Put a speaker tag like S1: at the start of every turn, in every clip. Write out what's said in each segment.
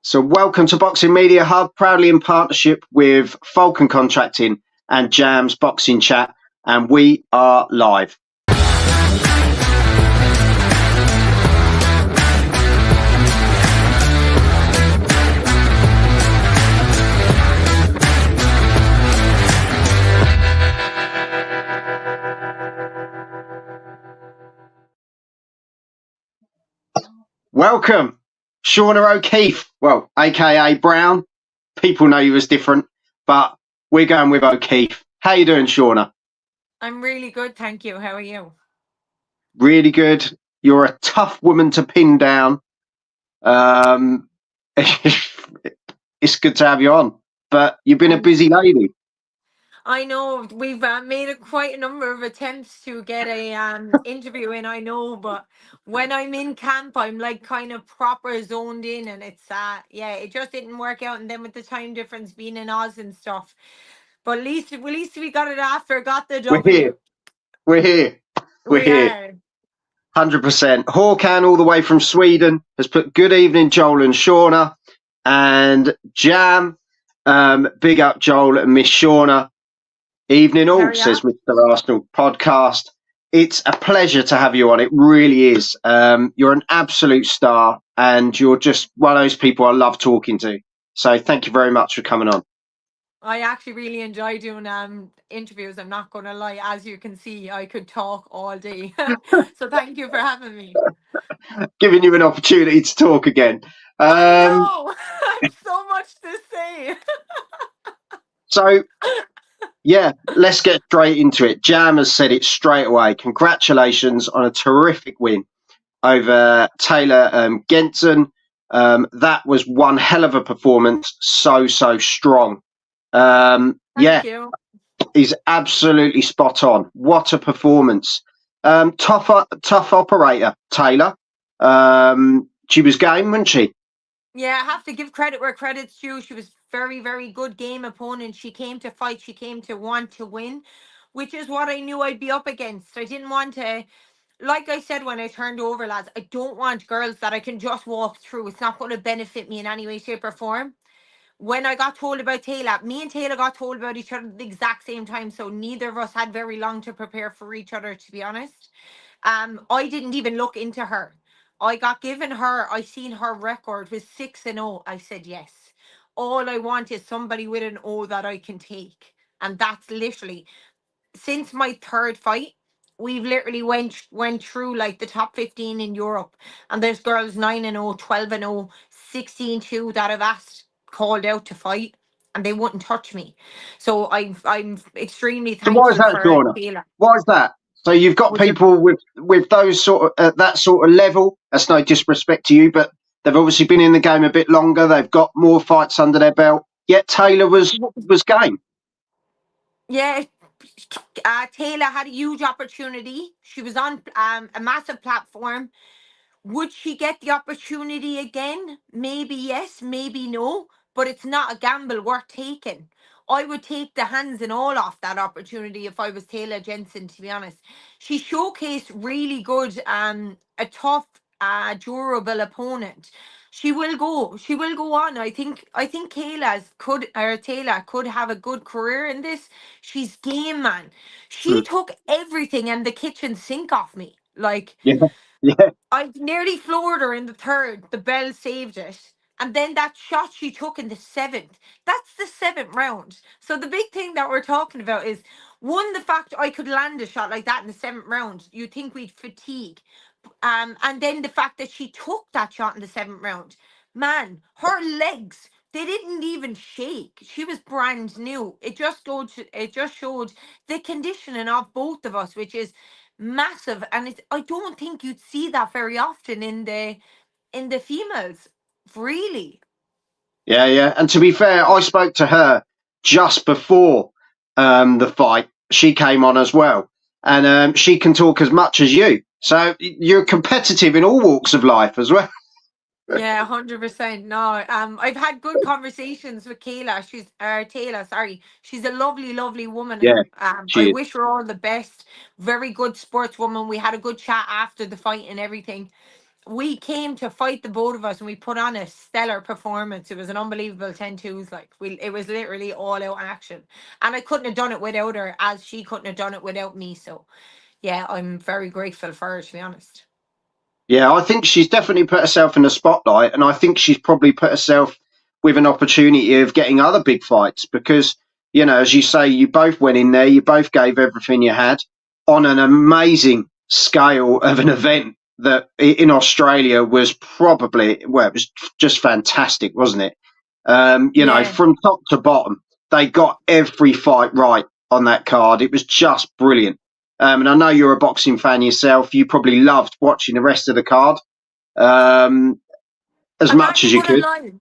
S1: So welcome to Boxing Media Hub, proudly in partnership with Falcon Contracting and Jam's Boxing Chat, and we are live. Welcome, Shauna O Keeffe, well, aka Brown. People know you as different, but we're going with O'Keeffe. How you doing, Shauna?
S2: I'm really good, thank you. How are you?
S1: Really good. You're a tough woman to pin down. It's good to have you on, but you've been a busy lady.
S2: I know we've made quite a number of attempts to get a interview in. I know, but when I'm in camp, I'm like kind of proper zoned in, and it's it just didn't work out. And then with the time difference being in Oz and stuff, but at least we got it after, got the
S1: We're here.
S2: W.
S1: We're here. We're
S2: We
S1: here.
S2: are.
S1: 100%. Håkan, all the way from Sweden, has put good evening, Joel and Shauna. And Jam, big up Joel and Miss Shauna. Evening all, says Mr. Arsenal podcast. It's a pleasure to have you on. It really is. You're an absolute star, and you're just one of those people I love talking to. So thank you very much for coming on.
S2: I actually really enjoy doing interviews. I'm not going to lie. As you can see, I could talk all day. So thank you for having me.
S1: Giving you an opportunity to talk again.
S2: I know. I have so much to say.
S1: So, yeah, let's get straight into it. Jam has said it straight away. Congratulations on a terrific win over Taylah Gentzen. That was one hell of a performance. So strong.
S2: Thank you.
S1: He's absolutely spot on. What a performance. Tough operator, Taylah. She was game, wasn't she?
S2: Yeah, I have to give credit where credit's due. She was very good game opponent. She came to fight. She came to want to win, which is what I knew I'd be up against. I didn't want to, like I said when I turned over, lads, I don't want girls that I can just walk through. It's not going to benefit me in any way, shape, or form. When I got told about Taylah, me and Taylah got told about each other at the exact same time, so neither of us had very long to prepare for each other, to be honest. I didn't even look into her. I got given her, I seen her record was 6-0. I said yes. All I want is somebody with an O that I can take. And that's literally since my third fight, we've literally went through like the top 15 in Europe. And there's girls 9-0, 12-0, 16-2 that have asked, called out to fight, and they wouldn't touch me. So I'm extremely
S1: So why is
S2: thankful
S1: that,
S2: for
S1: Shauna?
S2: Taylah.
S1: Why is that? So you've got people with those sort of that sort of level. That's no disrespect to you, but they've obviously been in the game a bit longer. They've got more fights under their belt. Yet Taylah was game.
S2: Yeah, Taylah had a huge opportunity. She was on a massive platform. Would she get the opportunity again? Maybe yes, maybe no, but it's not a gamble worth taking. I would take the hands and all off that opportunity if I was Taylah Gentzen, to be honest. She showcased really good, a tough, durable opponent. She will go on. I think Taylah could have a good career in this. She's game, man. She took everything and the kitchen sink off me. Like,
S1: Yeah.
S2: I nearly floored her in the third. The bell saved it. And then that shot she took in the seventh. That's the seventh round. So the big thing that we're talking about is one, the fact I could land a shot like that in the seventh round. You'd think we'd fatigue. And then the fact that she took that shot in the seventh round. Man, her legs, they didn't even shake. She was brand new. It just showed the conditioning of both of us, which is massive. And I don't think you'd see that very often in the females, really.
S1: Yeah. And to be fair, I spoke to her just before the fight. She came on as well, and she can talk as much as you. So you're competitive in all walks of life as well.
S2: Yeah, 100%. No, I've had good conversations with Taylah, sorry. She's a lovely woman,
S1: Yeah,
S2: and I
S1: she is.
S2: wish her all the best. Very good sportswoman. We had a good chat after the fight and everything. we came to fight, the both of us, and we put on a stellar performance. It was an unbelievable 10-2s. Like, it was literally all out action, and I couldn't have done it without her, as she couldn't have done it without me. So yeah, I'm very grateful for her, to be honest.
S1: Yeah, I think she's definitely put herself in the spotlight, and I think she's probably put herself with an opportunity of getting other big fights because, as you say, you both went in there, you both gave everything you had on an amazing scale of an event that in Australia was probably, well, it was just fantastic, wasn't it?
S2: Yeah.
S1: From top to bottom, they got every fight right on that card. It was just brilliant. And I know you're a boxing fan yourself. You probably loved watching the rest of the card as
S2: I'm
S1: much
S2: not
S1: as
S2: even
S1: you
S2: gonna
S1: could.
S2: lie.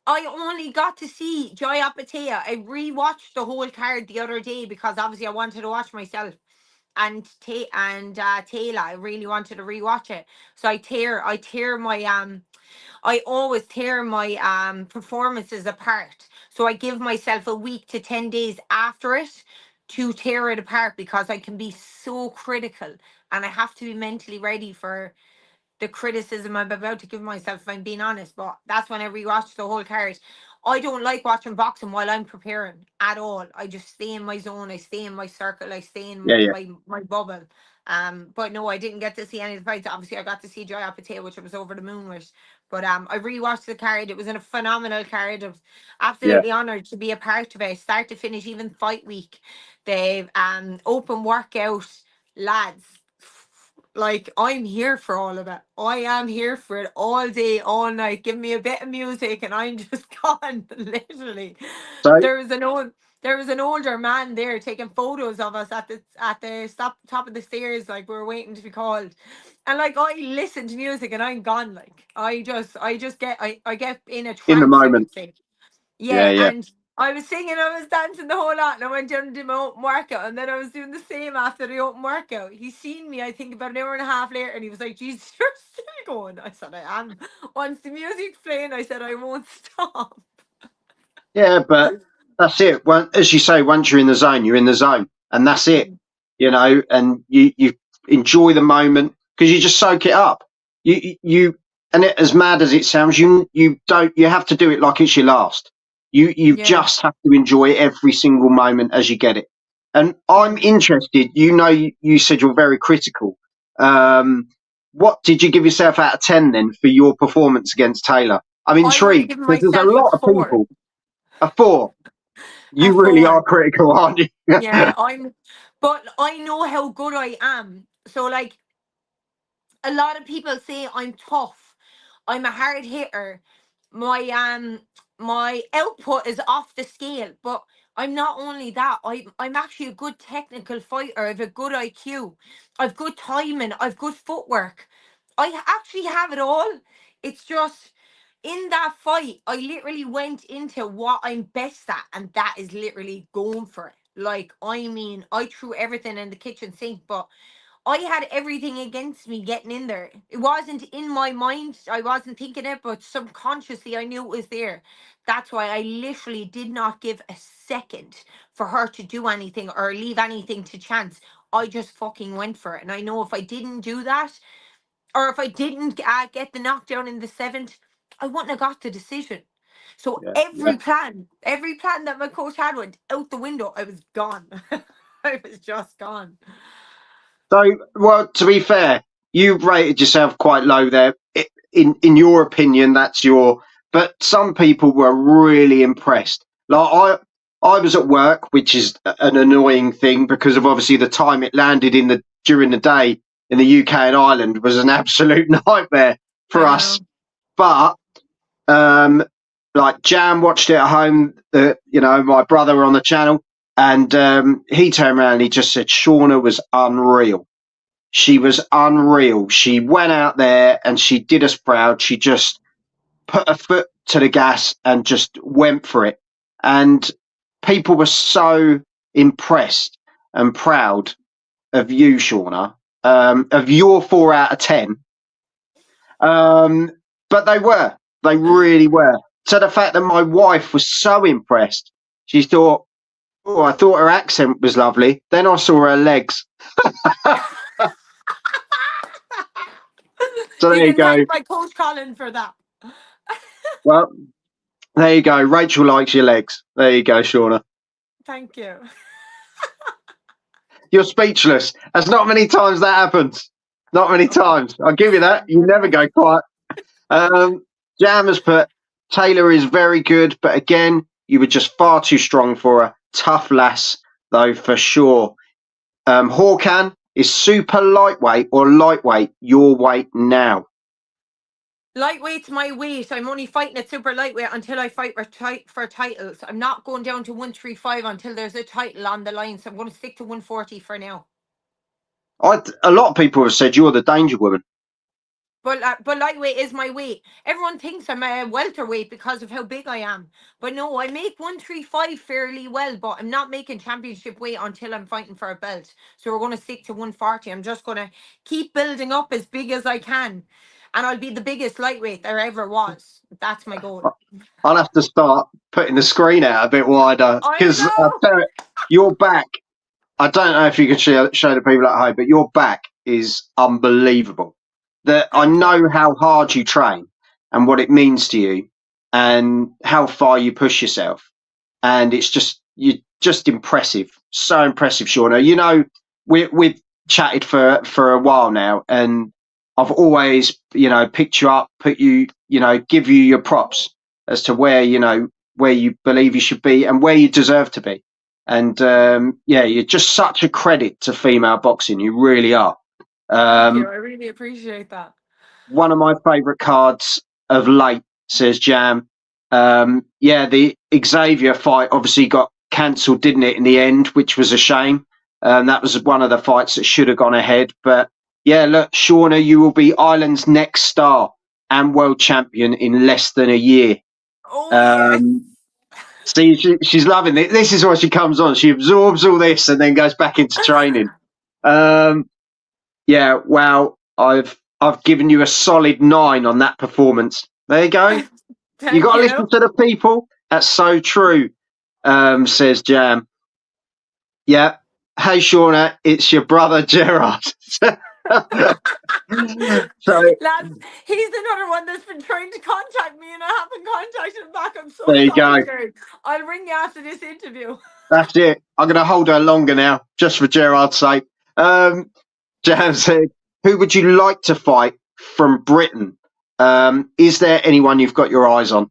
S2: I only got to see Joy Apatia. I rewatched the whole card the other day because obviously I wanted to watch myself. And Taylah, I really wanted to rewatch it. So I always tear my performances apart. So I give myself a week to 10 days after it to tear it apart because I can be so critical, and I have to be mentally ready for the criticism I'm about to give myself, if I'm being honest. But that's when I rewatched the whole card. I don't like watching boxing while I'm preparing at all. I just stay in my zone. I stay in my circle. I stay in
S1: Yeah, yeah,
S2: my bubble. But no, I didn't get to see any of the fights. Obviously, I got to see Joy Apatow, which I was over the moon with. But I rewatched the card. It was a phenomenal card. I was
S1: yeah.
S2: absolutely honoured to be a part of it, start to finish, even fight week. The open workout lads. Like, I'm here for all of it. I am here for it all day, all night. Give me a bit of music and I'm just gone. Literally.
S1: So
S2: There was an old there was an older man there taking photos of us at the top of the stairs, like we were waiting to be called. And like, I listen to music and I'm gone. Like, I get in a
S1: in the
S2: trance, you
S1: moment,
S2: could say.
S1: yeah,
S2: Yeah,
S1: yeah.
S2: and I was singing, I was dancing the whole lot, and I went down and did my open workout, and then I was doing the same after the open workout. He seen me, I think, about an hour and a half later, and he was like, "Jesus, you're still going." I said, "I am." Once the music's playing, I said, "I won't stop."
S1: Yeah, but that's it. As you say, once you're in the zone, you're in the zone, and that's it.
S2: Mm.
S1: And you enjoy the moment because you just soak it up. And as mad as it sounds, you have to do it like it's your last. You
S2: Yeah,
S1: just have to enjoy every single moment as you get it. And
S2: yeah.
S1: I'm interested. You said you're very critical. Um, what did you give yourself out of 10 then for your performance against Taylah? I'm
S2: I would have
S1: intrigued
S2: given
S1: because there's a
S2: myself a
S1: lot of
S2: 4.
S1: people. A 4.
S2: A
S1: You really are
S2: 4.
S1: critical, aren't you?
S2: Yeah, but I know how good I am. So, like, a lot of people say I'm tough. I'm a hard hitter. My output is off the scale, but I'm not only that. I'm actually a good technical fighter. I've a good IQ. I've good timing. I've good footwork. I actually have it all. It's just, in that fight, I literally went into what I'm best at, and that is literally going for it. Like, I mean, I threw everything in the kitchen sink, but I had everything against me getting in there. It wasn't in my mind. I wasn't thinking it, but subconsciously I knew it was there. That's why I literally did not give a second for her to do anything or leave anything to chance. I just fucking went for it. And I know if I didn't do that, or if I didn't get the knockdown in the seventh, I wouldn't have got the decision. So
S1: Yeah, yeah.
S2: every plan that my coach had went out the window. I was gone. I was just gone.
S1: So, well, to be fair, you rated yourself quite low there. In your opinion, that's your. But some people were really impressed. Like I was at work, which is an annoying thing because of obviously the time it landed in the during the day in the UK and Ireland was an absolute nightmare for
S2: I
S1: us.
S2: know.
S1: But um, like Jam watched it at home. My brother on the channel, and he turned around and he just said Shauna was unreal. She was unreal. She went out there and she did us proud. She just put her foot to the gas and just went for it. And people were so impressed and proud of you, Shauna, of your 4 out of 10. Um, but they really were. So the fact that my wife was so impressed, she thought, oh, I thought her accent was lovely. Then I saw her legs. So
S2: You
S1: there you
S2: can
S1: go.
S2: thank my coach Colin for that.
S1: Well, there you go. Rachel likes your legs. There you go, Shauna.
S2: Thank you.
S1: You're speechless. That's not many times that happens. Not many times. I'll give you that. You never go quiet. Um, Jam has put Taylah is very good, but again, you were just far too strong for her. Tough lass, though, for sure. Horkan is super lightweight or lightweight, your weight now.
S2: Lightweight's my weight. I'm only fighting at super lightweight until I fight for titles. I'm not going down to 135 until there's a title on the line. So I'm going to stick to 140 for now.
S1: A lot of people have said you're the danger woman.
S2: But lightweight is my weight. Everyone thinks I'm a welterweight because of how big I am. But no, I make 135 fairly well, but I'm not making championship weight until I'm fighting for a belt. So we're going to stick to 140. I'm just going to keep building up as big as I can. And I'll be the biggest lightweight there ever was. That's my goal.
S1: I'll have to start putting the screen out a bit wider
S2: I
S1: because
S2: know.
S1: your back. I don't know if you can show the people at home, but your back is unbelievable. That I
S2: Thank you.
S1: know how hard you train and what it means to you, and how far you push yourself, and it's just you're just impressive, so impressive, Shauna. You know, we've chatted for a while now, and I've always picked you up, put you, give you your props as to where where you believe you should be and where you deserve to be. And yeah, you're just such a credit to female boxing. You really are.
S2: Thank you.
S1: Um,
S2: I really appreciate that.
S1: One of my favourite cards of late, says Jam. Yeah, the Xavier fight obviously got cancelled, didn't it, in the end, which was a shame. That was one of the fights that should have gone ahead. But yeah, look, Shauna, you will be Ireland's next star and world champion in less than a year.
S2: Oh, yes.
S1: Um, See, she's loving it. This is why she comes on. She absorbs all this and then goes back into training. Um, yeah, wow. I've given you a solid 9 on that performance. There you go. You
S2: Thank
S1: got to
S2: you.
S1: listen to the people. That's so true. Says Jam. Yeah. Hey, Shauna, it's your brother Gerard. So
S2: Lads, he's another one that's been trying to contact me and I haven't contacted him back. I'm so
S1: there you go.
S2: sorry, Jared. I'll ring you after this interview.
S1: That's it. I'm going to hold her longer now, just for Gerard's sake. Jam said, who would you like to fight from Britain? Is there anyone you've got your eyes on?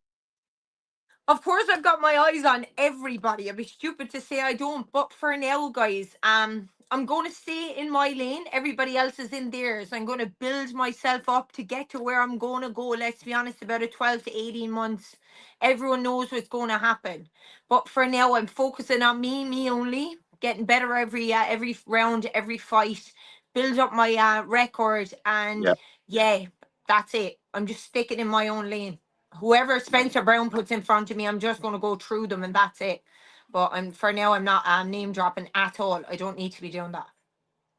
S2: Of course, I've got my eyes on everybody. I'd be stupid to say I don't. But for now, guys, I'm going to stay in my lane. Everybody else is in theirs. I'm going to build myself up to get to where I'm going to go. Let's be honest, about a 12 to 18 months. Everyone knows what's going to happen. But for now, I'm focusing on me only. Getting better every round, every fight. Build up my record, and
S1: Yeah.
S2: yeah, that's it. I'm just sticking in my own lane. Whoever Spencer Brown puts in front of me, I'm just going to go through them and that's it. But for now, I'm not name dropping at all. I don't need to be doing that.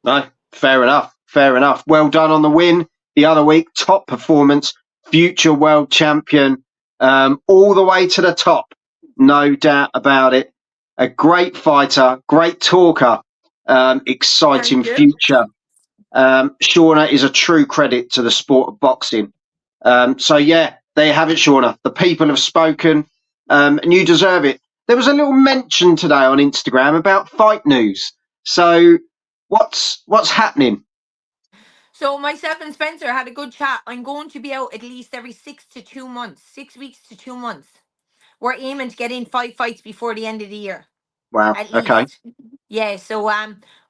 S1: No, fair enough. Fair enough. Well done on the win the other week. Top performance, future world champion, all the way to the top. No doubt about it. A great fighter, great talker, exciting
S2: Thank you.
S1: future. Shauna is a true credit to the sport of boxing. So yeah, there you have it, Shauna. The people have spoken, and you deserve it. There was a little mention today on Instagram about fight news. So what's happening?
S2: So myself and Spencer had a good chat. I'm going to be out at least every 6 to 2 months, 6 weeks to 2 months. We're aiming to get in 5 fights before the end of the year,
S1: Wow.
S2: at
S1: Okay.
S2: least. Yeah. So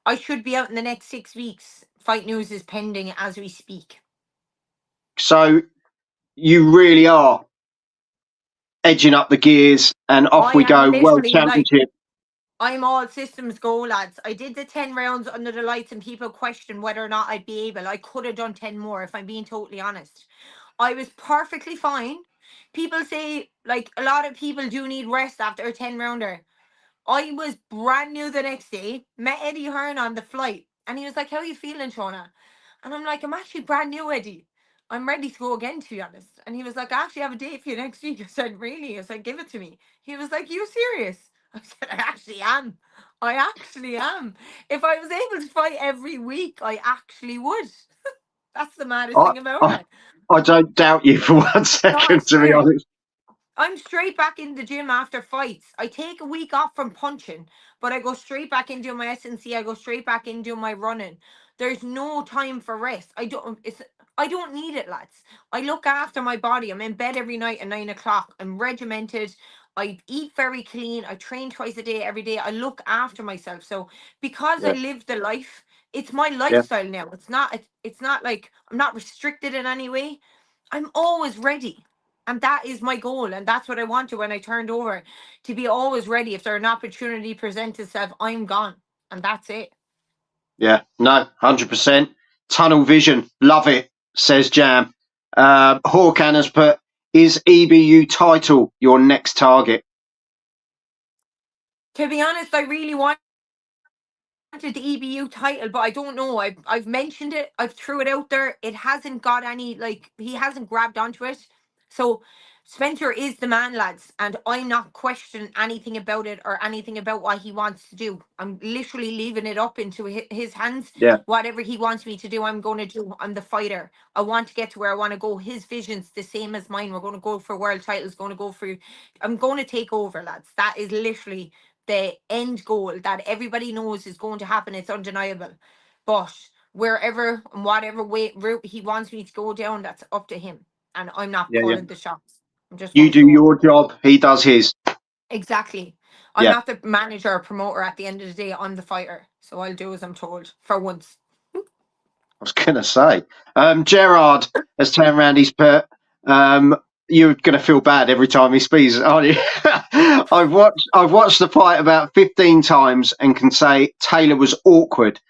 S2: I should be out in the next 6 weeks. Fight news is pending as we speak.
S1: So you really are edging up the gears, and off
S2: I
S1: we
S2: am
S1: go. World
S2: literally like,
S1: Championship.
S2: I'm all systems go, lads. I did the 10 rounds under the lights and people questioned whether or not I'd be able. I could have done 10 more if I'm being totally honest. I was perfectly fine. People say, like, a lot of people do need rest after a 10 rounder. I was brand new the next day, met Eddie Hearn on the flight, and he was like, how are you feeling, Shauna? And I'm like, I'm actually brand new, Eddie. I'm ready to go again, to be honest. And he was like, I actually have a date for you next week. I said, really? I said, give it to me. He was like, you serious? I said, I actually am. I actually am. If I was able to fight every week, I actually would. That's the maddest
S1: I,
S2: thing about
S1: I,
S2: it.
S1: I don't doubt you for one
S2: No, I
S1: second, to be
S2: swear.
S1: honest.
S2: I'm straight back in the gym after fights. I take a week off from punching, but I go straight back into my S&C. I go straight back into my running. There's no time for rest. I don't need it, lads. I look after my body. I'm in bed every night at 9 o'clock. I'm regimented. I eat very clean. I train twice a day, every day. I look after myself. So because I
S1: Yeah,
S2: live the life, it's my
S1: yeah,
S2: lifestyle now. It's not like I'm not restricted in any way. I'm always ready. And that is my goal. And that's what I wanted when I turned over, to be always ready. If there an opportunity presents itself, I'm gone. And that's it.
S1: yeah. No, 100%. Tunnel vision. Love it, says Jam. Hawkan has put, is EBU title your next target?
S2: To be honest, I really wanted the EBU title, but I don't know. I've mentioned it. I've threw it out there. It hasn't got any, like, he hasn't grabbed onto it. So Spencer is the man, lads, and I'm not questioning anything about it or anything about what he wants to do. I'm literally leaving it up into his hands.
S1: Yeah,
S2: Whatever he wants me to do, I'm going to do. I'm the fighter. I want to get to where I want to go. His vision's the same as mine. We're going to go for world titles. Going to go for. I'm going to take over, lads. That is literally the end goal that everybody knows is going to happen. It's undeniable. But wherever and whatever way route he wants me to go down, that's up to him. And I'm not
S1: yeah, yeah.
S2: calling the shots. I'm just
S1: You
S2: going
S1: do
S2: forward.
S1: your job, he does his.
S2: Exactly. I'm
S1: Yeah.
S2: not the manager or promoter at the end of the day. I'm the fighter. So I'll do as I'm told for once.
S1: I was going to say, Gerard has turned around. He's put, um, you're going to feel bad every time he speaks, aren't you? I've watched the fight about 15 times and can say Taylah was awkward.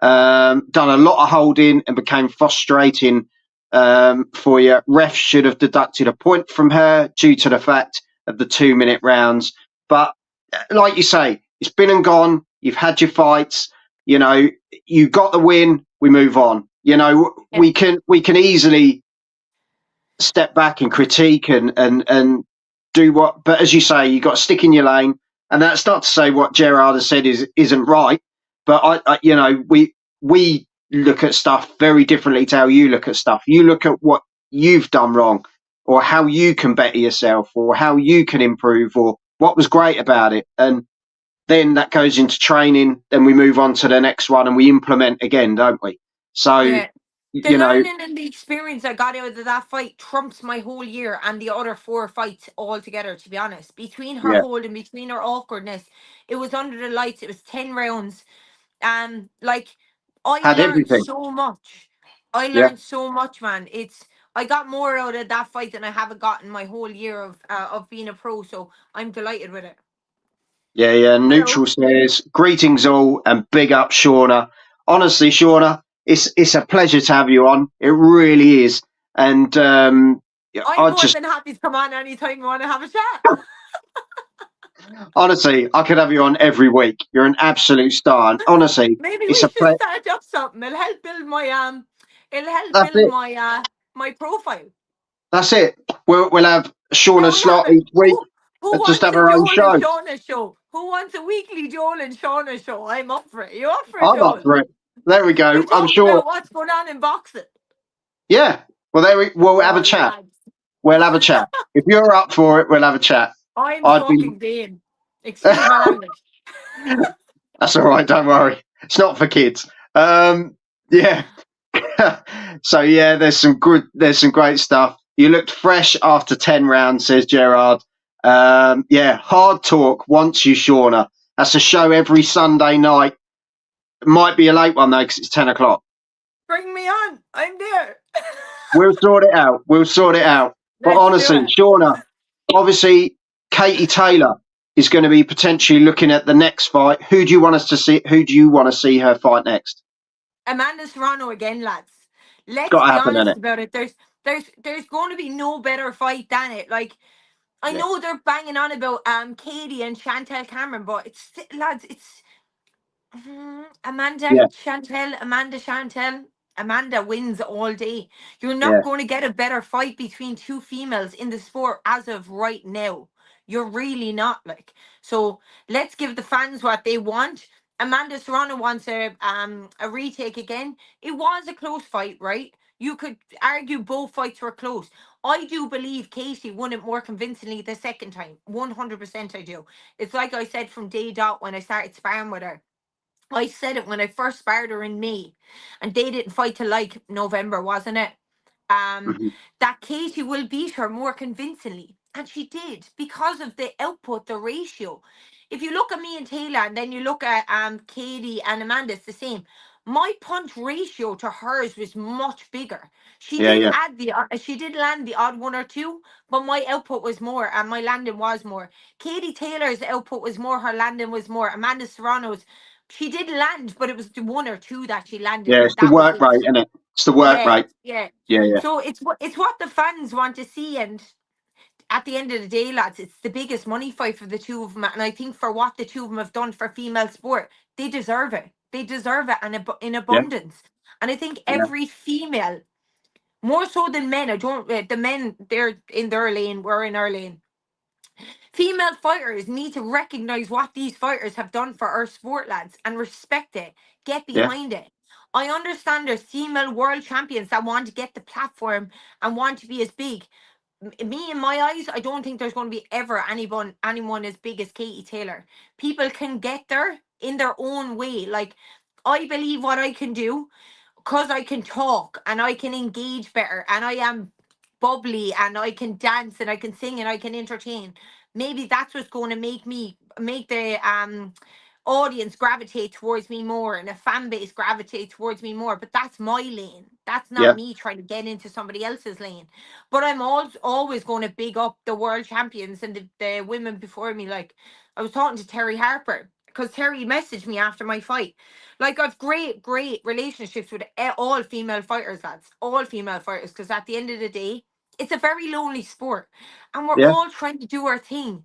S1: Done a lot of holding and became frustrating for you. Ref should have deducted a point from her due to the fact of the 2 minute rounds. But like you say, it's been and gone. You've had your fights. You know, you got the win. We move on. You know,
S2: Yeah.
S1: we can easily step back and critique and do what. But as you say, you got to stick in your lane. And that's not to say what Gerard has said isn't right. But we look at stuff very differently to how you look at stuff. You look at what you've done wrong, or how you can better yourself, or how you can improve, or what was great about it. And then that goes into training. Then we move on to the next one and we implement again, don't we? So,
S2: Yeah. The
S1: you know,
S2: learning and the experience I got out of that fight trumps my whole year and the other four fights altogether, to be honest. Between her
S1: yeah,
S2: hold and between her awkwardness, it was under the lights. It was 10 rounds. Like, I
S1: had
S2: learned
S1: everything.
S2: so much. I
S1: Yeah,
S2: learned so much, man. I got more out of that fight than I haven't gotten my whole year of being a pro. So I'm delighted with it.
S1: yeah, yeah.
S2: Hello.
S1: Neutral says, greetings all and big up Shauna. Honestly, Shauna, it's a pleasure to have you on. It really is. And yeah,
S2: I'm more than happy to come on anytime you want to have a chat.
S1: honestly, I could have you on every week. You're an absolute star. And honestly,
S2: Maybe
S1: it's
S2: we
S1: a
S2: should
S1: pleasure.
S2: start up something. It'll help
S1: That's
S2: build
S1: it.
S2: my profile.
S1: That's it. We'll have Shauna
S2: We'll have
S1: slot
S2: it.
S1: each week
S2: Who
S1: and just
S2: wants
S1: have
S2: a
S1: her own
S2: Joel and
S1: show.
S2: Shauna show? Who wants a weekly Joel and Shauna show? I'm up for it. You up for it,
S1: I'm up
S2: Joel?
S1: for it. There we go.
S2: We'll
S1: I'm
S2: talk
S1: sure.
S2: about what's going on in boxing.
S1: Yeah. Well, we'll have a
S2: Oh,
S1: chat.
S2: lads.
S1: We'll have a chat. If you're up for it, we'll have a chat.
S2: I'm
S1: I'd be.
S2: fucking game. Excuse my language.
S1: That's all right. Don't worry. It's not for kids. Yeah. So yeah, there's some great stuff. You looked fresh after 10 rounds, says Gerard. Yeah, hard talk wants you, Shauna. That's a show every Sunday night. It might be a late one though, because it's 10 o'clock.
S2: Bring me on. I'm there.
S1: We'll sort it out. We'll sort it out. But
S2: Let's do
S1: honestly,
S2: it.
S1: Shauna, obviously, Katie Taylor is going to be potentially looking at the next fight. Who do you want us to see? Who do you want to see her fight next?
S2: Amanda Serrano again, lads.
S1: It's
S2: Let's
S1: got to
S2: be
S1: happen,
S2: honest
S1: innit?
S2: about it. There's going to be no better fight than it. Like, I
S1: Yeah,
S2: know they're banging on about Katie and Chantel Cameron, but it's, lads, it's Amanda
S1: yeah,
S2: Chantel, Amanda Chantel. Amanda wins all day. You're not
S1: yeah.
S2: going to get a better fight between two females in the sport as of right now. You're really not, like. So let's give the fans what they want. Amanda Serrano wants a retake again. It was a close fight, right? You could argue both fights were close. I do believe Katie won it more convincingly the second time. 100% I do. It's like I said from day dot when I started sparring with her. I said it when I first sparred her in May, and they didn't fight till like November, wasn't it? Um,
S1: Mhm.
S2: that Katie will beat her more convincingly. And she did because of the output, the ratio. If you look at me and Taylah, and then you look at Katie and Amanda, it's the same. My punch ratio to hers was much bigger. She
S1: Yeah,
S2: did
S1: yeah,
S2: add she did land the odd one or two, but my output was more and my landing was more. Katie Taylor's output was more, her landing was more. Amanda Serrano's, she did land, but it was the one or two that she landed,
S1: yeah.
S2: and
S1: It's the
S2: that was
S1: work
S2: it.
S1: rate, isn't it? It's the work
S2: Yeah,
S1: rate.
S2: yeah.
S1: Yeah, yeah,
S2: So it's what the fans want to see, and at the end of the day, lads, it's the biggest money fight for the two of them, and I think for what the two of them have done for female sport, they deserve it. They deserve it, and in
S1: yeah,
S2: abundance. And I think
S1: yeah,
S2: every female, more so than men, I don't. The men, they're in their lane, we're in our lane. Female fighters need to recognize what these fighters have done for our sport, lads, and respect it. Get
S1: yeah,
S2: behind it. I understand there's female world champions that want to get the platform and want to be as big. Me, in my eyes, I don't think there's going to be ever anyone as big as Katie Taylor. People can get there in their own way. Like, I believe what I can do because I can talk and I can engage better and I am bubbly and I can dance and I can sing and I can entertain. Maybe that's what's going to make the audience gravitate towards me more and a fan base gravitate towards me more. But that's my lane. That's not
S1: yeah,
S2: me trying to get into somebody else's lane. But I'm always going to big up the world champions and the women before me. Like, I was talking to Terry Harper because Terry messaged me after my fight. Like, I've great relationships with all female fighters, lads. All female fighters, because at the end of the day, it's a very lonely sport, and we're
S1: yeah.
S2: all trying to do our thing.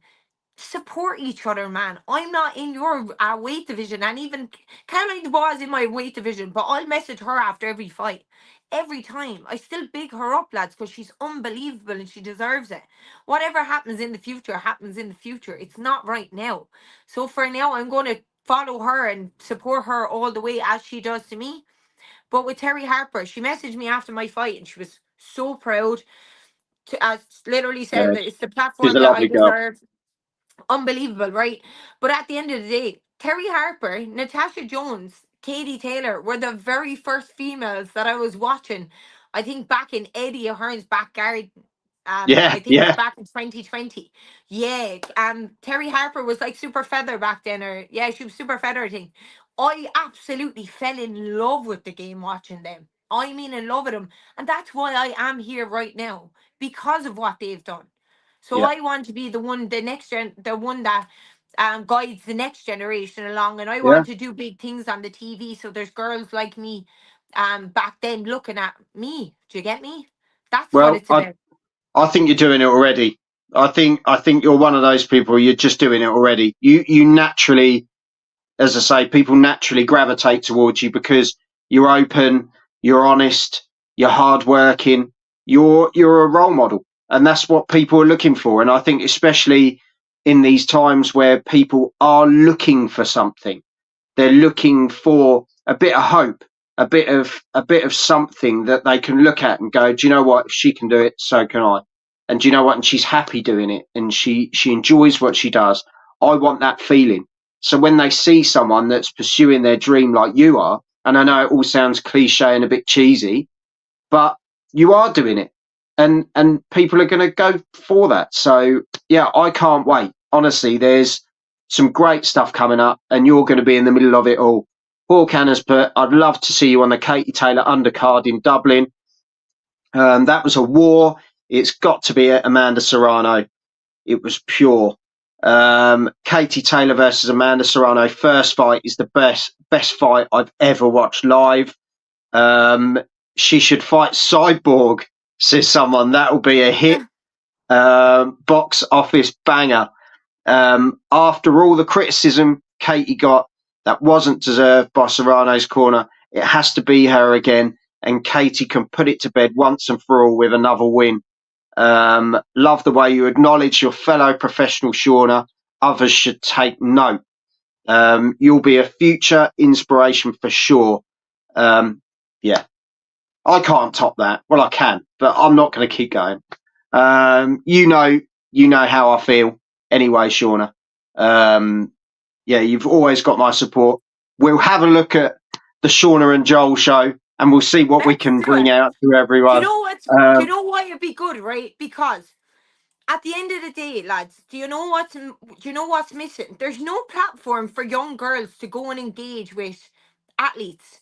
S2: Support each other, man. I'm not in your weight division, and even Caroline Dubois is in my weight division, but I'll message her after every fight. Every time. I still big her up, lads, because she's unbelievable and she deserves it. Whatever happens in the future happens in the future. It's not right now. So for now, I'm going to follow her and support her all the way as she does to me. But with Terry Harper, she messaged me after my fight and she was so proud. As literally
S1: Yeah.
S2: said that it's the
S1: She's
S2: platform
S1: a
S2: that I
S1: lovely girl.
S2: deserve. Unbelievable, right? But at the end of the day, Terry Harper, Natasha Jones, Katie Taylor were the very first females that I was watching. I think back in Eddie Ahern's backyard.
S1: Yeah,
S2: I think it was
S1: yeah,
S2: back in 2020. Yeah. Terry Harper was like super feather back then, or yeah, she was super feather, I think. I absolutely fell in love with the game watching them. I mean, in love with them, and that's why I am here right now because of what they've done. So
S1: yeah,
S2: I want to be the one, the one that guides the next generation along, and I
S1: yeah.
S2: want to do big things on the TV. So there's girls like me, back then looking at me. Do you get me? That's what
S1: Well,
S2: it's about.
S1: I think you're doing it already. I think you're one of those people. You're just doing it already. You naturally, as I say, people naturally gravitate towards you because you're open, you're honest, you're hardworking, you're a role model, and that's what people are looking for. And I think especially in these times where people are looking for something, they're looking for a bit of hope, a bit of something that they can look at and go, do you know what? If she can do it, so can I. And do you know what? And she's happy doing it, and she enjoys what she does. I want that feeling. So when they see someone that's pursuing their dream like you are, and I know it all sounds cliche and a bit cheesy, but you are doing it, and people are going to go for that. So yeah, I can't wait. Honestly, there's some great stuff coming up, and you're going to be in the middle of it all. Paul Canner's put, I'd love to see you on the Katie Taylor undercard in Dublin. That was a war. It's got to be Amanda Serrano. It was pure. Katie Taylor versus Amanda Serrano first fight is the best fight I've ever watched live. Um, she should fight Cyborg, says someone. That will be a hit. Box office banger. After all the criticism Katie got that wasn't deserved by Serrano's corner, it has to be her again, and Katie can put it to bed once and for all with another win. Love the way you acknowledge your fellow professional, Shauna. Others should take note. You'll be a future inspiration for sure. Yeah, I can't top that. Well, I can, but I'm not going to keep going. You know how I feel anyway, Shauna. Yeah, you've always got my support. We'll have a look at the Shauna and Joel show, and we'll see what we
S2: Let's
S1: can
S2: do
S1: bring
S2: it.
S1: out to
S2: Do you
S1: everyone.
S2: know what's? Do you
S1: Um,
S2: know why it'd be good, right? Because at the end of the day, lads, do you know what's missing? There's no platform for young girls to go and engage with athletes,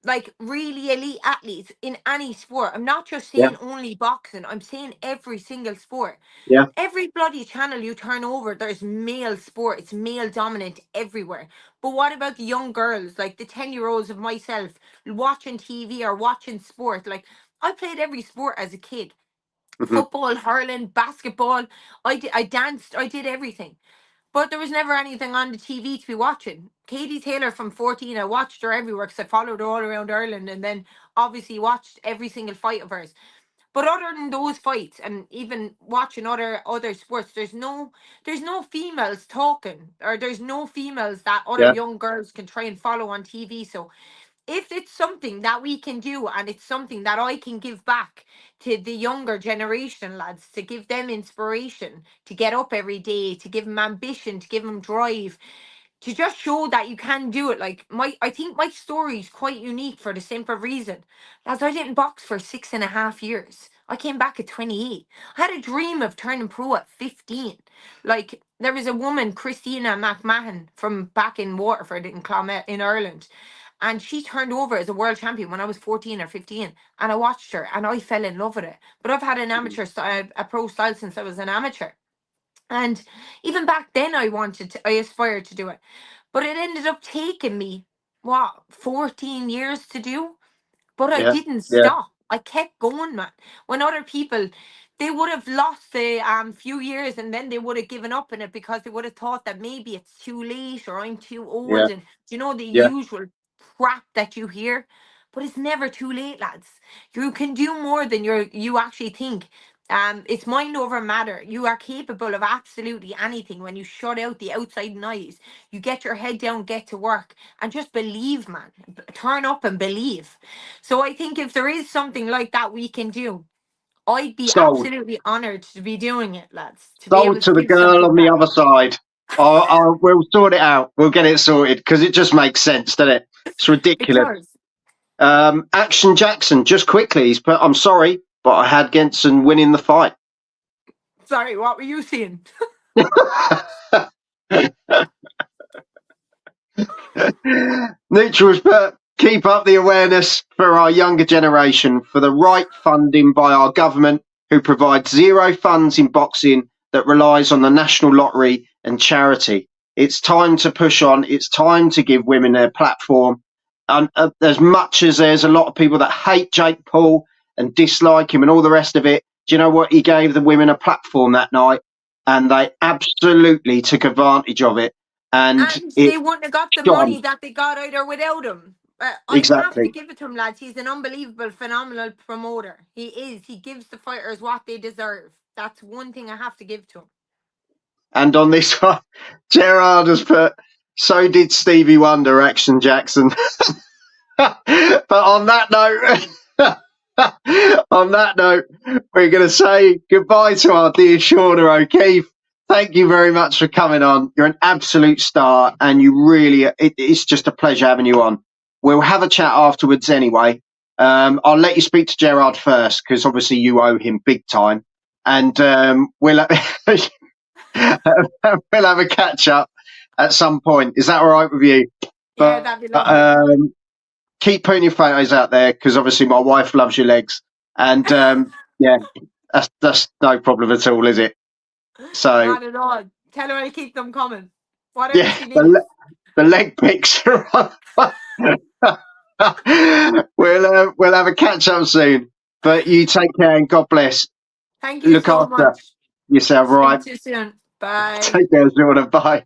S2: like really elite athletes in any sport. I'm not just
S1: yeah,
S2: saying only boxing. I'm saying every single sport.
S1: yeah,
S2: Every bloody channel you turn over, there's male sport. It's male dominant everywhere. But what about the young girls, like the 10-year-olds of myself, watching TV or watching sport? Like, I played every sport as a kid:
S1: mhm,
S2: football, hurling, basketball. I danced, I did everything. But there was never anything on the TV to be watching. Katie Taylor from 14, I watched her everywhere because I followed her all around Ireland, and then obviously watched every single fight of hers. But other than those fights and even watching other sports, there's no females talking, or there's no females that other
S1: yeah,
S2: young girls can try and follow on TV. So if it's something that we can do, and it's something that I can give back to the younger generation, lads, to give them inspiration to get up every day, to give them ambition, to give them drive, to just show that you can do it. Like, I think my story is quite unique for the simple reason, as I didn't box for 6.5 years. I came back at 28. I had a dream of turning pro at 15. Like, there was a woman, Christina McMahon, from back in Waterford in Clonmel in Ireland, and she turned over as a world champion when I was 14 or 15, and I watched her and I fell in love with it. But I've had an amateur style, a pro style, since I was an amateur. And even back then, I aspired to do it. But it ended up taking me, what, 14 years to do? But I
S1: yeah,
S2: didn't
S1: yeah,
S2: stop. I kept going, man. When other people, they would have lost a few years, and then they would have given up in it because they would have thought that maybe it's too late or I'm too
S1: yeah,
S2: old, and the
S1: yeah.
S2: usual crap that you hear. But it's never too late, lads. You can do more than you actually think. It's mind over matter. You are capable of absolutely anything when you shut out the outside noise. You get your head down, get to work, and just believe, man. Turn up and believe. So I think if there is something like that we can do, I'd be
S1: Sold.
S2: absolutely honoured to be doing it, lads. To be able
S1: Sold
S2: to
S1: to the
S2: give
S1: girl
S2: something
S1: on the
S2: back.
S1: other side. We'll sort it out. We'll get it sorted because it just makes sense, doesn't it? It's
S2: It
S1: ridiculous.
S2: does.
S1: Action Jackson, just quickly, he's put, I'm sorry, but I had Gentzen winning the fight.
S2: Sorry, what were you saying?
S1: Neutrals put, keep up the awareness for our younger generation for the right funding by our government, who provides zero funds in boxing that relies on the national lottery and charity. It's time to push on. It's time to give women their platform. And as much as there's a lot of people that hate Jake Paul and dislike him and all the rest of it, do you know what? He gave the women a platform that night, and they absolutely took advantage of it. And
S2: And
S1: it
S2: they wouldn't have got the
S1: shone.
S2: money that they got either without him. I have to
S1: Exactly.
S2: give it to him, lads. He's an unbelievable, phenomenal promoter. He is. He gives the fighters what they deserve. That's one thing I have to give to him.
S1: And on this one, Gerard has put, so did Stevie Wonder, Action Jackson. But on that note, on that note, we're going to say goodbye to our dear Shauna O Keeffe. Thank you very much for coming on. You're an absolute star, and it's just a pleasure having you on. We'll have a chat afterwards anyway. I'll let you speak to Gerard first, because obviously you owe him big time. And we'll have a catch up at some point. Is that all right with you?
S2: Yeah,
S1: But
S2: that'd be lovely.
S1: keep putting your photos out there, because obviously my wife loves your legs, and yeah, that's no problem at all, is it? So
S2: Not at all. Tell her I'll keep them coming. Whatever
S1: yeah,
S2: she needs.
S1: the leg pics are on. We'll have a catch up soon. But you take care and God bless.
S2: Thank you
S1: Look
S2: so
S1: after
S2: much.
S1: yourself, all
S2: Speak
S1: right?
S2: to you soon. Bye.
S1: Take care, Jordan. Bye.